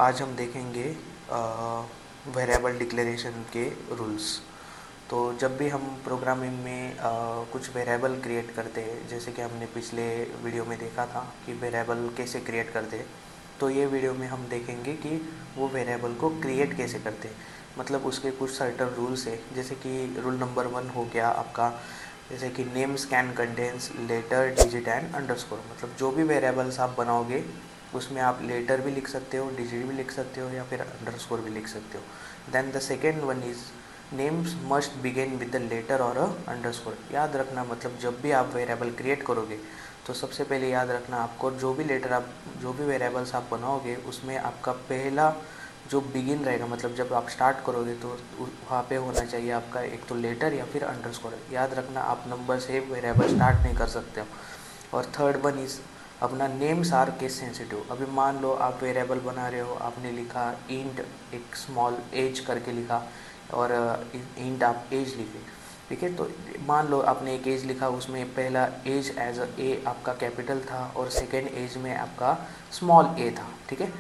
आज हम देखेंगे वेरिएबल डिक्लेरेशन के रूल्स। तो जब भी हम प्रोग्रामिंग में कुछ वेरिएबल क्रिएट करते हैं, जैसे कि हमने पिछले वीडियो में देखा था कि वेरिएबल कैसे क्रिएट करते हैं, तो ये वीडियो में हम देखेंगे कि वो वेरिएबल को क्रिएट कैसे करते हैं। मतलब उसके कुछ सर्टन रूल्स है, जैसे कि रूल नंबर 1 हो गया आपका, जैसे कि names can contains letter digit and underscore. मतलब जो भी वेरिएबल्स आप बनाओगे उसमें आप लेटर भी लिख सकते हो, डिजिट भी लिख सकते हो, या फिर अंडरस्कोर भी लिख सकते हो। Then the second one is names must begin with the letter or a underscore. याद रखना, मतलब जब भी आप वेरिएबल क्रिएट करोगे तो सबसे पहले याद रखना आपको, जो भी वेरिएबल्स आप बनाओगे उसमें आपका पहला जो बिगिन रहेगा, मतलब जब आप स्टार्ट करोगे तो वहाँ पे होना चाहिए आपका एक तो लेटर या फिर अंडरस्कोर। याद रखना, आप नंबर से वेरिएबल स्टार्ट नहीं कर सकते हो। और थर्ड वन इज़ अपना नेम्स आर केस सेंसिटिव। अभी मान लो आप वेरिएबल बना रहे हो, आपने लिखा इंट एक स्मॉल एज करके लिखा, और इंट आप एज लिखे, ठीक है। तो मान लो आपने एक एज लिखा, उसमें पहला एज एज ए आपका कैपिटल था और सेकेंड एज में आपका स्मॉल ए था, ठीक है।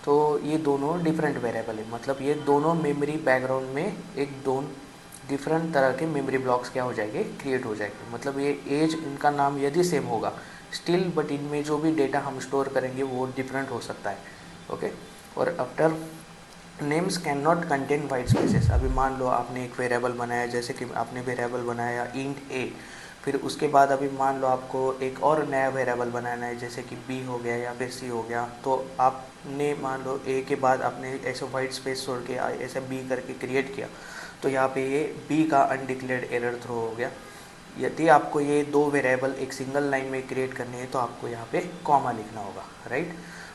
तो ये दोनों डिफरेंट वेरिएबल है, मतलब ये दोनों मेमोरी बैकग्राउंड में एक दोनों डिफरेंट तरह के मेमोरी ब्लॉक्स क्या हो जाएंगे, क्रिएट हो जाएंगे। मतलब ये एज, इनका नाम यदि सेम होगा स्टिल, बट इनमें जो भी डेटा हम स्टोर करेंगे वो डिफरेंट हो सकता है, ओके। और after names can not contain white spaces. अभी मान लो आपने एक वेरिएबल बनाया, जैसे कि आपने वेरिएबल बनाया इंट ए, फिर उसके बाद अभी मान लो आपको एक और नया वेरिएबल बनाना है, जैसे कि बी हो गया या फिर सी हो गया। तो आपने मान लो ए के बाद आपने ऐसे वाइट स्पेस छोड़ के ऐसे बी करके क्रिएट किया, तो यहाँ पे ये बी का अनडिक्लेयर्ड एरर थ्रो हो गया। यदि आपको ये दो वेरिएबल एक सिंगल लाइन में क्रिएट करने हैं तो आपको यहाँ पे कॉमा लिखना होगा, राइट।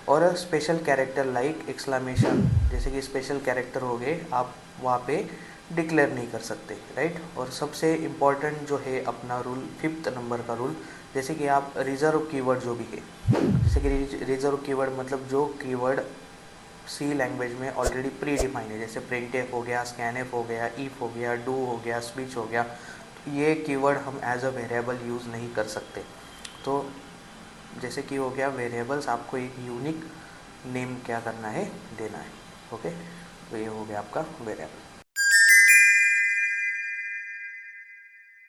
और स्पेशल कैरेक्टर लाइक एक्सक्लेमेशन, जैसे कि स्पेशल कैरेक्टर हो गए, आप वहाँ पे डिक्लेयर नहीं कर सकते, राइट। और सबसे इम्पॉर्टेंट जो है अपना रूल, 5th नंबर का रूल, जैसे कि आप रिजर्व कीवर्ड जो भी है, जैसे कि रिजर्व कीवर्ड मतलब जो कीवर्ड सी लैंग्वेज में ऑलरेडी प्री डिफाइंड है, जैसे प्रिंटफ हो गया, स्कैनफ हो गया, इफ हो गया, डू हो गया, स्विच हो गया, तो ये कीवर्ड हम एज अ वेरिएबल यूज़ नहीं कर सकते। तो जैसे कि हो गया वेरिएबल्स, आपको एक यूनिक नेम क्या करना है, देना है, ओके। तो ये हो गया आपका वेरिएबल।